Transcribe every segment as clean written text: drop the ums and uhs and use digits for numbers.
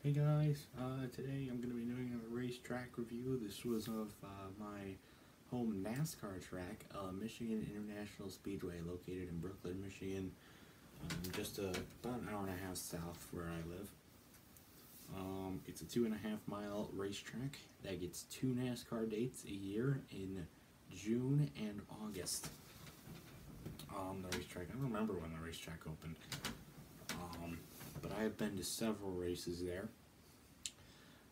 Hey guys, today I'm going to be doing a racetrack review. This was of my home NASCAR track, Michigan International Speedway, located in Brooklyn, Michigan, just about an hour and a half south where I live. It's a 2.5-mile racetrack that gets 2 NASCAR dates a year in June and August. The racetrack, I don't remember when the racetrack opened. But I have been to several races there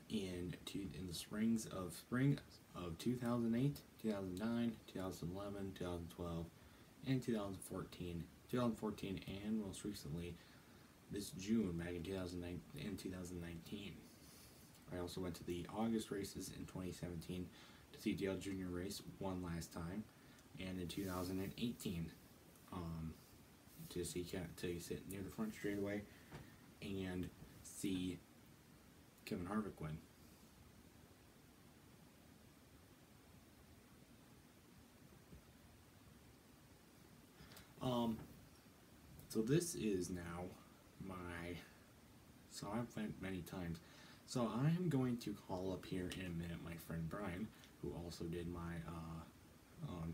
in the spring of 2008, 2009, 2011, 2012, and 2014. 2014 and most recently this June back in 2019. I also went to the August races in 2017 to see Dale Jr. race one last time, and in 2018 to sit near the front straightaway and see Kevin Harvick win. So this is now so I've went many times. So I am going to call up here in a minute my friend Brian, who also did my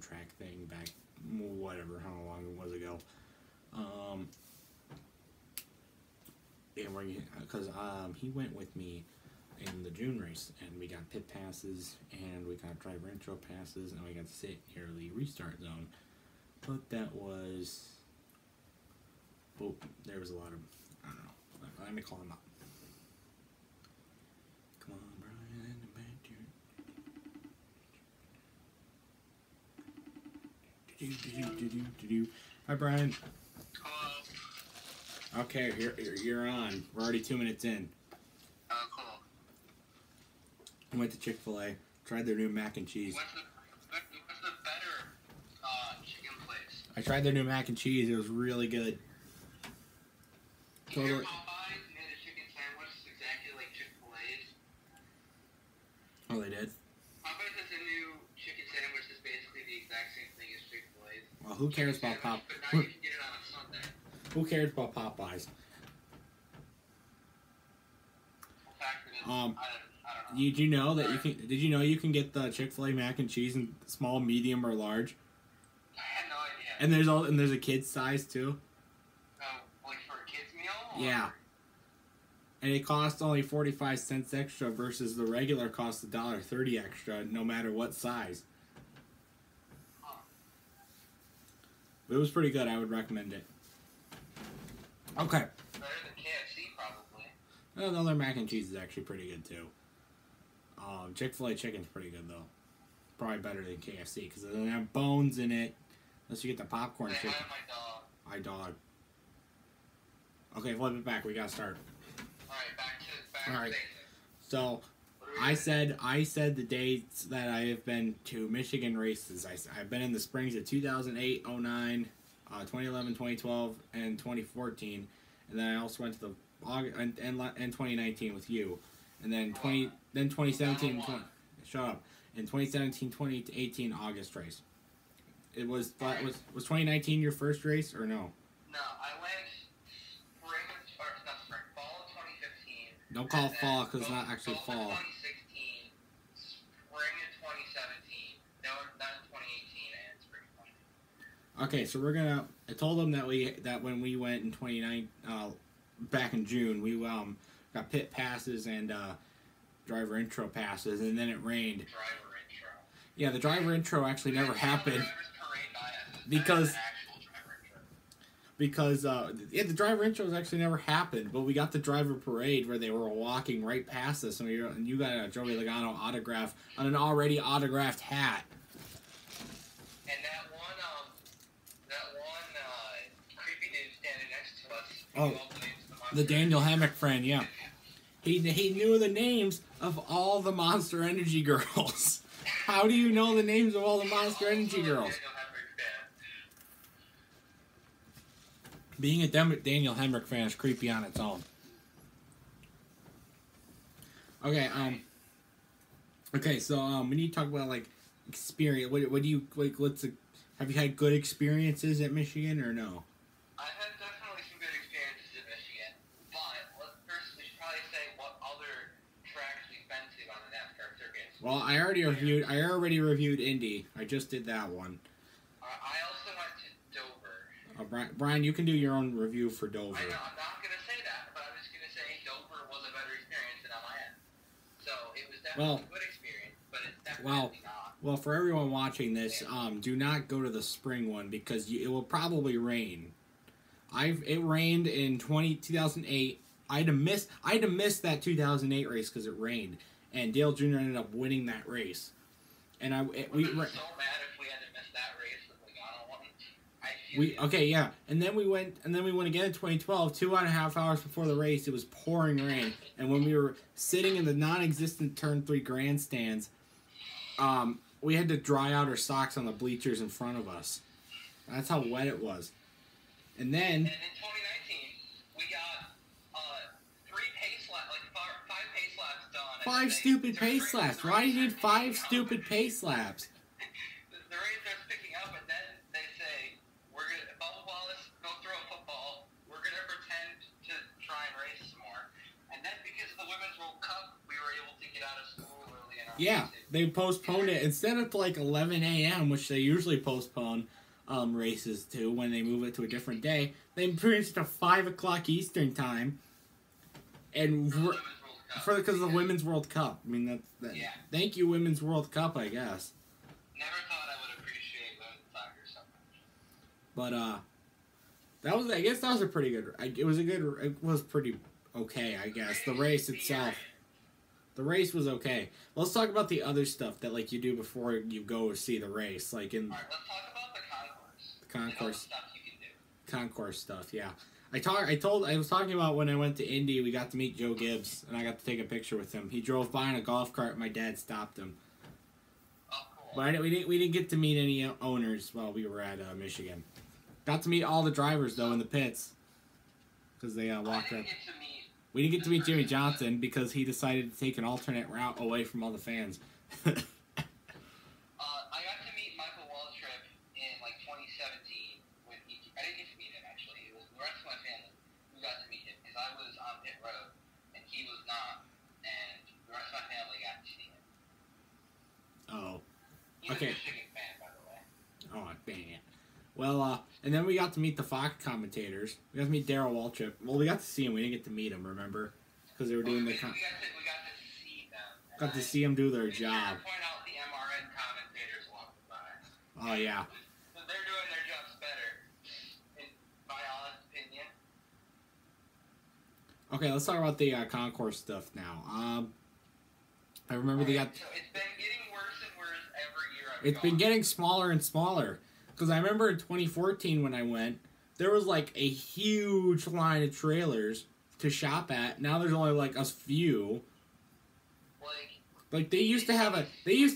track thing back, whatever, how long it was ago. Because he went with me in the June race, and we got pit passes, and we got driver intro passes, and we got to sit near the restart zone. But that was, oh, there was a lot of, I don't know, let me call him up. Come on, Brian, Hi, Brian. Hello. Okay, you're on. We're already 2 minutes in. Oh, cool. I went to Chick-fil-A, tried their new mac and cheese. What's the better chicken place? I tried their new mac and cheese. It was really good. Totally. Popeyes made a chicken sandwich exactly like Chick-fil-A's. Oh, they did? Popeyes has a new chicken sandwich that's basically the exact same thing as Chick-fil-A's. Well, who cares about Popeyes? But now you can get it on a Sunday. Who cares about Popeyes? The fact that it's, I don't know. Did you know that you can? Did you know you can get the Chick-fil-A mac and cheese in small, medium, or large? I had no idea. And there's a kid's size too. Oh, like for a kid's meal? Or? Yeah. And it costs only 45 cents extra versus the regular costs $1.30 extra, no matter what size. Huh. But it was pretty good. I would recommend it. Okay. Better than KFC, probably. Well, the other mac and cheese is actually pretty good too. Chick-fil-A chicken's pretty good though. Probably better than KFC because it doesn't have bones in it. Unless you get the popcorn chicken. My dog. My dog. Okay, flip it back. We gotta start. Alright, back to Alright. basics. So I said the dates that I have been to Michigan races. I've been in the springs of 2008, 09, 2011, 2012, and 2014, and then I also went to the August and 2019 with you, and then 2017. Shut up. In 2017, 2018 August race. It was 2019 your first race or no? No, I went fall of 2015. Don't call it fall because it's not actually fall. 2016, spring of 2017, no, not in 2018, and spring of 2019. Okay, so I told them that when we went in 2019, back in June, we got pit passes and driver intro passes, and then it rained. Driver intro. Yeah, the driver intro actually never happened because the driver intros actually never happened, but we got the driver parade where they were walking right past us, and you got a Joey Logano autograph on an already autographed hat. And that one creepy dude standing next to us. Oh, the Daniel Hemrick friend, yeah. He knew the names of all the Monster Energy girls. How do you know the names of all the Monster Energy girls? Being a Daniel Hemrick fan is creepy on its own. Okay, so we need to talk about like experience. What do you like? Have you had good experiences at Michigan or no? I've had definitely some good experiences at Michigan, but first we should probably say what Well, I already reviewed Indy. I just did that one. I also went to Dover. Brian, you can do your own review for Dover. I know, I'm not going to say that, but I'm just going to say Dover was a better experience than LIN. So it was definitely a good experience, but it's definitely not. Well, for everyone watching this, do not go to the spring one because it will probably rain. It rained in 2008. I'd have missed that 2008 race because it rained, and Dale Jr. ended up winning that race. And we were so mad if we had to miss that race with Logano. Okay, yeah, and then we went again in 2012, 2.5 hours before the race. It was pouring rain, and when we were sitting in the non-existent Turn 3 grandstands, we had to dry out our socks on the bleachers in front of us. That's how wet it was. And then. And in 2019, we got 3 pace laps, like 5 pace laps done. 5 stupid pace laps. Why do you need 5 stupid pace laps? The race starts picking up, and then they say, Bubba Wallace, go throw a football. We're going to pretend to try and race some more. And then because of the Women's World Cup, we were able to get out of school early in our race. They postponed it. Instead of like 11 a.m., which they usually postpone races to when they move it to a different day, they moved it to 5 o'clock Eastern time. And because of the Women's World Cup. I mean, thank you, Women's World Cup, I guess. Never thought I would appreciate women's soccer so But much. I guess that was a pretty good. It was pretty okay, I guess. The race itself. The race was okay. Let's talk about the other stuff that like you do before you go see the race, like in. All right, let's talk about the concourse. The concourse stuff you can do. Concourse stuff, yeah. I was talking about when I went to Indy, we got to meet Joe Gibbs, and I got to take a picture with him. He drove by in a golf cart, and my dad stopped him. Oh, cool. But we didn't get to meet any owners while we were at Michigan. Got to meet all the drivers though in the pits, because they walked up. We didn't get to meet Jimmy Johnson because he decided to take an alternate route away from all the fans. I got to meet Michael Waltrip in like 2017 when I didn't get to meet him actually. It was the rest of my family who got to meet him because I was on pit road and he was not, and the rest of my family got to see him. Oh. He's Okay. a Michigan fan, by the way. Oh, dang it. Well, and then we got to meet the Fox commentators. We got to meet Darryl Waltrip. Well, we got to see him. We didn't get to meet him, remember? Because they were doing we got to see them. Got to see them do their job. Point out the MRN commentators walking by. Oh, yeah. They're doing their jobs better, in my honest opinion. Okay, let's talk about the concourse stuff now. I remember they got. So it's been getting worse and worse every year. It's been getting smaller and smaller. Because I remember in 2014 when I went, there was like a huge line of trailers to shop at. Now there's only like a few. Like they used to have an out. 16, 17,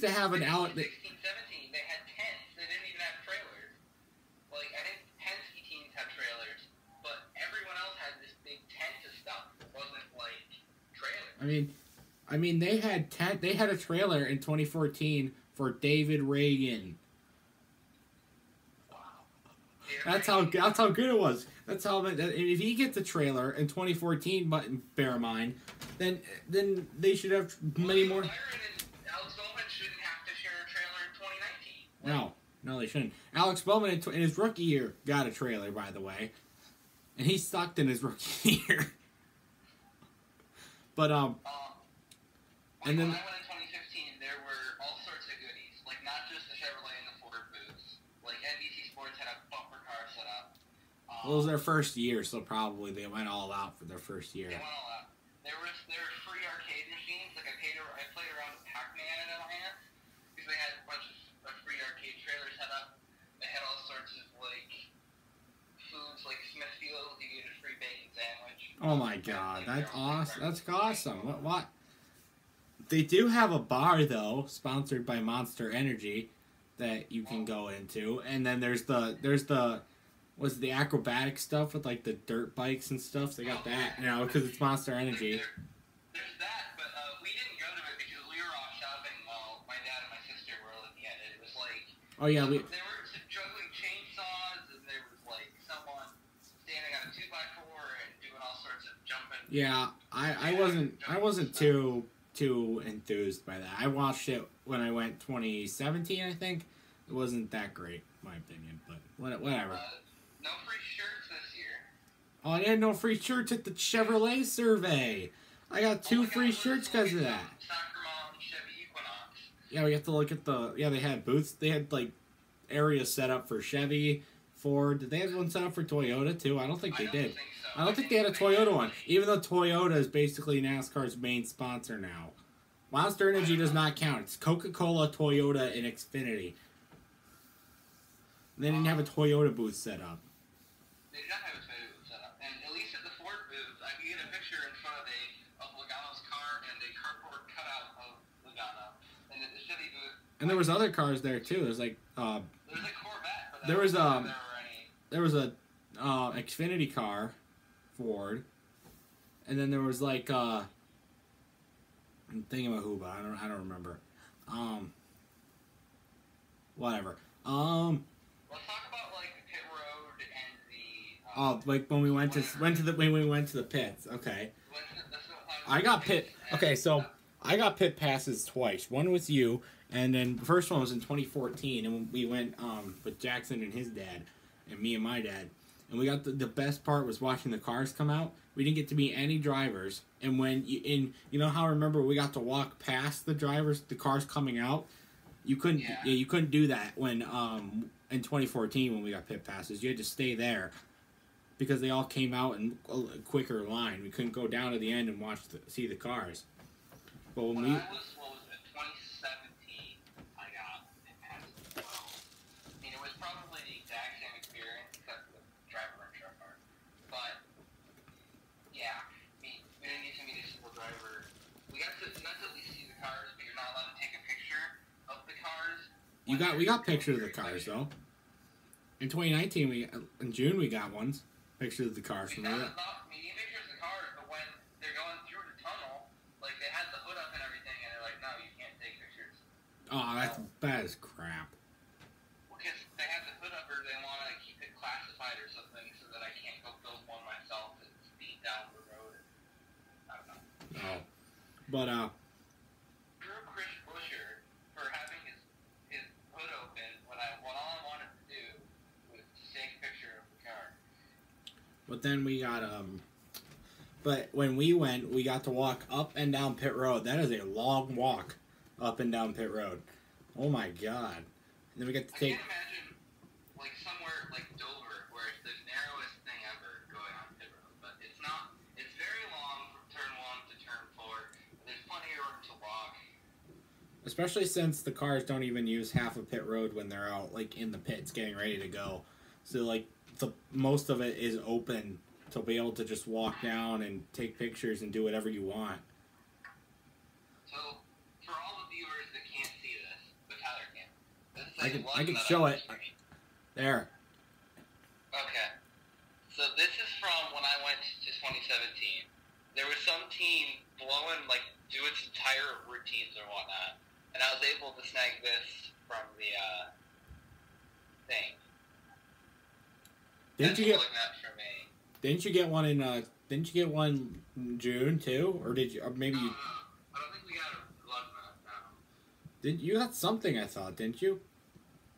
they had tents. They didn't even have trailers. Like I think Penske teams have trailers, but everyone else had this big tent of stuff. It wasn't like trailers. I mean they had a trailer in 2014 for David Reagan. That's how good it was. That's how if he gets a trailer in 2014, but bear in mind, then they should have many more. Alex Bowman shouldn't have to share a trailer in 2019. No, they shouldn't. Alex Bowman in his rookie year got a trailer, by the way, and he sucked in his rookie year. But and then. When I went in 2015, there were all sorts of goodies, like not just the Chevrolet and the Ford booths. Like NBC Sports had a bumper car set up. Well, it was their first year, so probably they went all out for their first year. They went all out. There were free arcade machines. Like I played around with Pac-Man in Atlanta because they had a bunch of free arcade trailers set up. They had all sorts of like foods, like Smithfield. You get a free bacon sandwich. Oh my God, that's awesome! That's awesome. What? They do have a bar though, sponsored by Monster Energy, that you can go into, and then there's the acrobatic stuff with like the dirt bikes and stuff. They got that, because it's Monster Energy. There's that, but we didn't go to it because we were off shopping while my dad and my sister were looking at it. It was like they were juggling chainsaws, and there was like someone standing on a 2x4 and doing all sorts of jumping. Yeah, I wasn't too too enthused by that. I watched it when I went 2017, I think. It wasn't that great, in my opinion, but whatever. No free shirts this year. Oh, I had no free shirts at the Chevrolet survey. I got 2 free shirts because of that. Sacramento Chevy Equinox. Yeah, we have to look at the... Yeah, they had booths. They had, like, areas set up for Chevy, Ford. Did they have one set up for Toyota, too? I don't think they did. I don't think they had a Toyota one, even though Toyota is basically NASCAR's main sponsor now. Monster Energy does not count. It's Coca-Cola, Toyota, and Xfinity. They didn't have a Toyota booth set up. They did not have a Toyota booth set up. And at least at the Ford booth, I could get a picture in front of Logano's car and a cardboard cutout of Logano. And at the Chevy booth... And there was other cars there, too. There's like... There was a Corvette, but there was there were any... There was a Xfinity car, Ford, and then there was like I'm thinking about who, but I don't remember. Whatever. Let's talk about like the pit road and the. Like when we went to the pits. Okay. I got pit. Okay, so I got pit passes twice. One was you, and then the first one was in 2014, and we went with Jackson and his dad, and me and my dad. And we got the best part was watching the cars come out. We didn't get to meet any drivers. And when you know how I remember we got to walk past the drivers, the cars coming out. You couldn't you couldn't do that when in 2014 when we got pit passes. You had to stay there because they all came out in a quicker line. We couldn't go down to the end and see the cars. But when we I was, what was it, 2017, I got pit passes as well. I mean, it was probably the exact same experience except for the driver and truck car. But yeah, I mean, we didn't get to meet a single driver. We got to at least see the cars, but you're not allowed to take a picture of the cars. We got pictures of the cars though. In 2019, in June we got ones pictures of the cars from there. Not meeting pictures of the cars, but when they're going through the tunnel, like they had the hood up and everything, and they're like, no, you can't take pictures. Oh, that is crap. Because they have the hood up, or they want to keep it classified or something, so that I can't go build one myself and speed down the road. I don't know. Oh, but Screw Chris Buescher for having his hood open when all I wanted to do was to take a picture of the car. But then we got but when we went, we got to walk up and down pit road. That is a long walk up and down pit road. Oh my god. And then we get to take. I can't imagine like somewhere like Dover where it's the narrowest thing ever going on pit road, but it's not. It's very long from turn 1 to turn 4. There's plenty of room to walk. Especially since the cars don't even use half of pit road when they're out like in the pits getting ready to go. So like most of it is open to be able to just walk down and take pictures and do whatever you want. So for all the viewers that can't see this, but Tyler can. This is I can show it. There. Okay. So this is from when I went to 2017. There was some team blowing, like, doing some tire routines or whatnot, and I was able to snag this from the thing. Didn't you get? Looking out for me. Didn't you get one in? Didn't you get one in June too, or did you? Or maybe you. I don't think we got a glove nut. No. Did you got something? I thought, didn't you?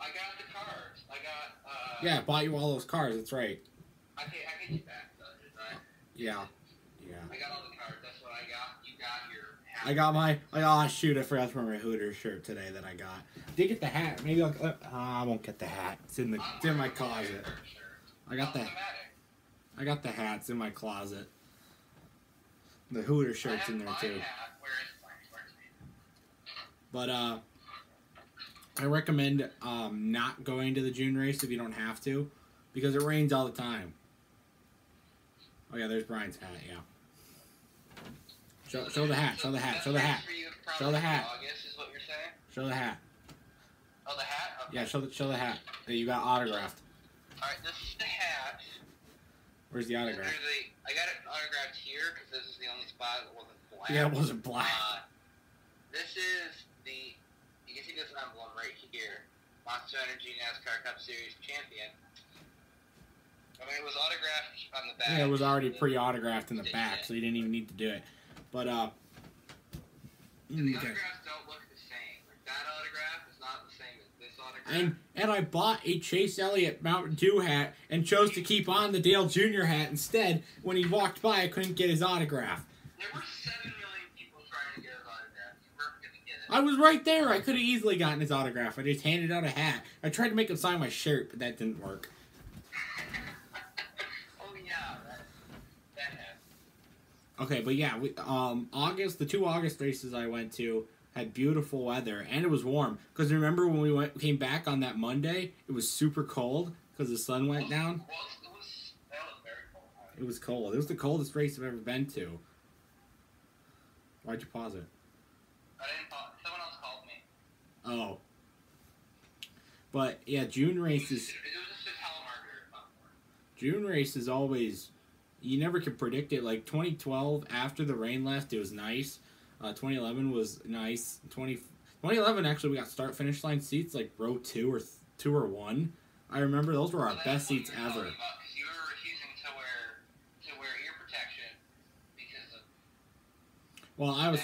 I got the cars. I got. Yeah, I bought you all those cars. That's right. I get you back though, didn't I? Yeah. Yeah. I got all the cards. That's what I got. You got your hat. I got my. Oh shoot! I forgot to wear my Hooters shirt today that I got. Did get the hat? Maybe I won't get the hat. It's in my closet. I got that. I got the hats in my closet. The Hooter shirt's in there too. But I recommend not going to the June race if you don't have to, because it rains all the time. Oh yeah, there's Brian's hat. Yeah. Show the hat. Show the hat. Show the hat. Show the hat. Show the hat. Oh, the hat. Okay. Yeah, show the hat that you got autographed. All right, this is the hat. Where's the autograph? I got it autographed here because this is the only spot that wasn't black. Yeah, it wasn't black. This is you can see this emblem right here. Monster Energy NASCAR Cup Series champion. I mean, it was autographed on the back. Yeah, it was already pre-autographed in the back, so you didn't even need to do it. But And the Okay. autographs don't look the same. Like, that autograph is not the same as this autograph. And I bought a Chase Elliott Mountain Dew hat and chose to keep on the Dale Jr. hat instead. When he walked by, I couldn't get his autograph. There were 7 million people trying to get his autograph. You weren't going to get it. I was right there. I could have easily gotten his autograph. I just handed out a hat. I tried to make him sign my shirt, but that didn't work. Oh, yeah. That hat. Okay, but yeah, the 2 August races I went to had beautiful weather, and it was warm. Because remember when we came back on that Monday, it was super cold because the sun went down? That was very cold. It was cold. It was the coldest race I've ever been to. Why'd you pause it? I didn't call. Someone else called me. Oh. But, yeah, June races... It was just a telemarketer. June race is always... You never can predict it. Like, 2012, after the rain left, it was nice. 2011 was nice. 2011, actually, we got start-finish line seats, like row 2 or 1. I remember those were our best seats ever. Because you were refusing to wear ear protection because of... Well, I was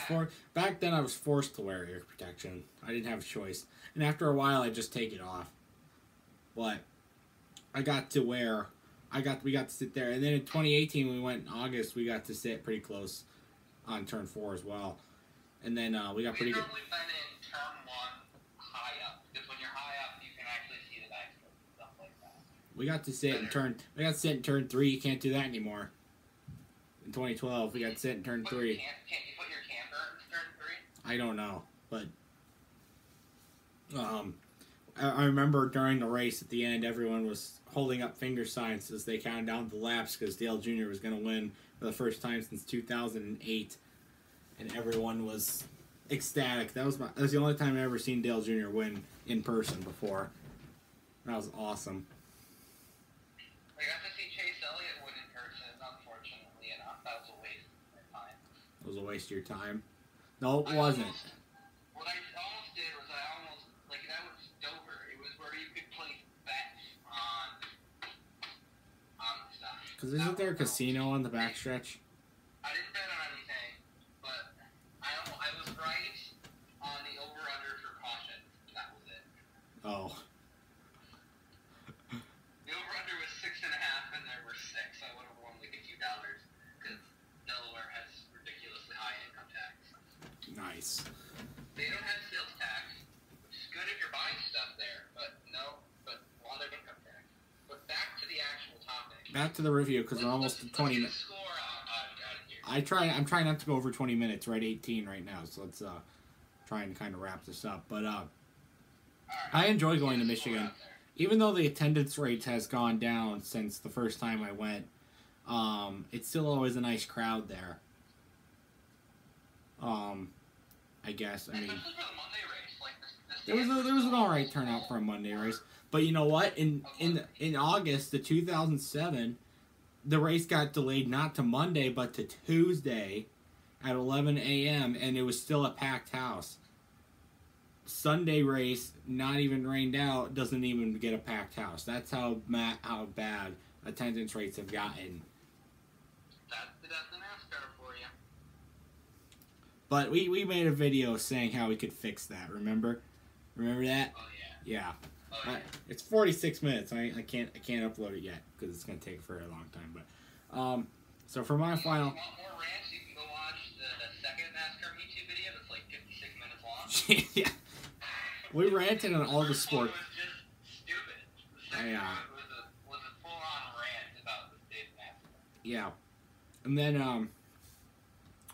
back then I was forced to wear ear protection. I didn't have a choice. And after a while, I just take it off. But we got to sit there. And then in 2018, we went in August, we got to sit pretty close on turn 4 as well. And then we got pretty good. We've normally been in turn 1 high up, because when you're high up, you can actually see the back and stuff like that. We got to sit in turn 3. You can't do that anymore. In 2012, we got to sit in turn 3. Can't you put your camper in turn 3? I don't know, but I remember during the race at the end, everyone was holding up finger signs as they counted down the laps because Dale Jr. was going to win for the first time since 2008, and everyone was ecstatic. That was the only time I ever seen Dale Jr. win in person before. That was awesome. I got to see Chase Elliott win in person, unfortunately enough. That was a waste of my time. It was a waste of your time? No, it wasn't. What I almost did was that was Dover. It was where you could place bets on stuff. Because isn't there a casino on the backstretch? I didn't bet on anything, but I was right on the over-under for caution. That was it. Oh. The over-under was 6.5, and there were 6. I would have won like a few dollars because Delaware has ridiculously high income tax. Nice. They don't have sales tax, which is good if you're buying stuff there, but a lot of income tax. But back to the actual topic. Back to the review because we're almost at 20 minutes. Score out here. I'm trying not to go over 20 minutes. We're at 18 right now, so let's try and kind of wrap this up. But I enjoy going to Michigan, even though the attendance rate has gone down since the first time I went. It's still always a nice crowd there. I guess. I mean, especially for the Monday race, like there was an alright turnout for a Monday race. But you know what? In August of 2007, the race got delayed not to Monday but to Tuesday at 11 a.m. and it was still a packed house. Sunday race, not even rained out, doesn't even get a packed house. That's how bad attendance rates have gotten. That's the NASCAR for you. But we made a video saying how we could fix that. Remember that? Oh yeah. Yeah. Oh, yeah. It's 46 minutes. I can't upload it yet because it's gonna take for a long time. But so for my final. If you want more rants, you can go watch the second NASCAR YouTube video. That's like 56 minutes long. Yeah. We ranted on all the sport. It was just stupid. The second one was a full-on rant about the state of NASCAR. Yeah, and then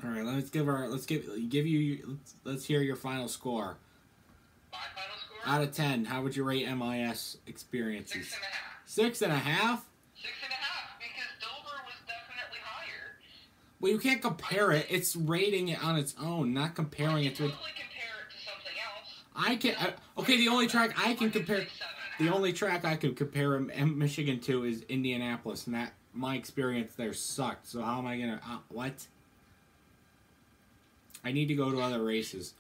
all right, let's hear your final score. My final score? Out of 10, how would you rate MIS experiences? 6.5. 6.5? 6.5, because Dover was definitely higher. Well, you can't compare it. It's rating it on its own, not comparing it to. Totally compare it to something else. I can. Okay, the only track I can compare. The only track I can compare Michigan to is Indianapolis, and that my experience there sucked. So how am I gonna? What? I need to go to other races.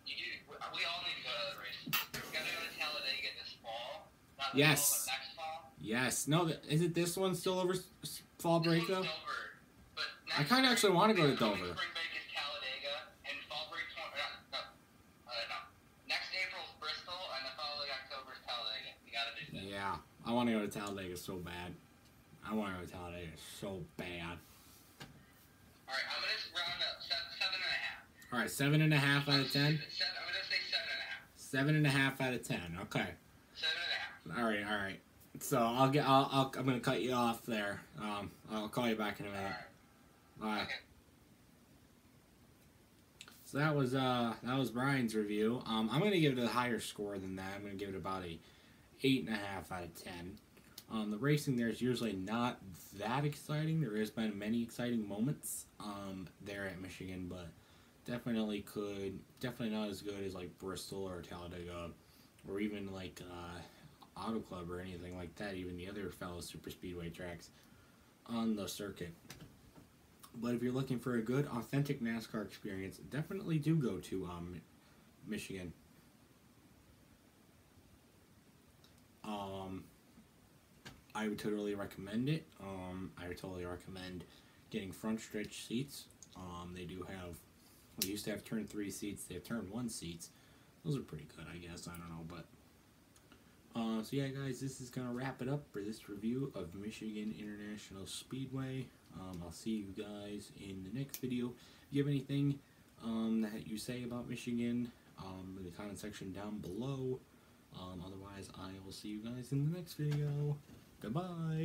You do. We all need to go to other races. We gotta go to Talladega this fall. Not this Yes. fall, but next fall. Yes. No. Isn't this one still over fall break This though? one's Dover, but I kind of actually want to go to Dover. Spring break is Talladega, and fall break I want to go to Talladega so bad. I want to go to Talladega so bad. Alright, I'm going to round up 7.5. Alright, 7.5 out of 10? I'm going to say 7.5. 7.5 out of 10. Okay. 7.5. Alright. So I'm gonna cut you off there. I'll call you back in a minute. Alright. Okay. So that was Brian's review. I'm gonna give it a higher score than that. I'm gonna give it about a 8.5 out of 10. The racing there is usually not that exciting. There has been many exciting moments there at Michigan, but definitely not as good as like Bristol or Talladega, or even like Auto Club or anything like that. Even the other fellow super speedway tracks on the circuit. But if you're looking for a good, authentic NASCAR experience, definitely do go to Michigan. I would totally recommend it. I would totally recommend getting front stretch seats. They used to have turn 3 seats. They have turn 1 seats. Those are pretty good, I guess. I don't know, but so yeah, guys, this is gonna wrap it up for this review of Michigan International Speedway. I'll see you guys in the next video. If you have anything that you say about Michigan, in the comment section down below. Otherwise, I will see you guys in the next video. Goodbye.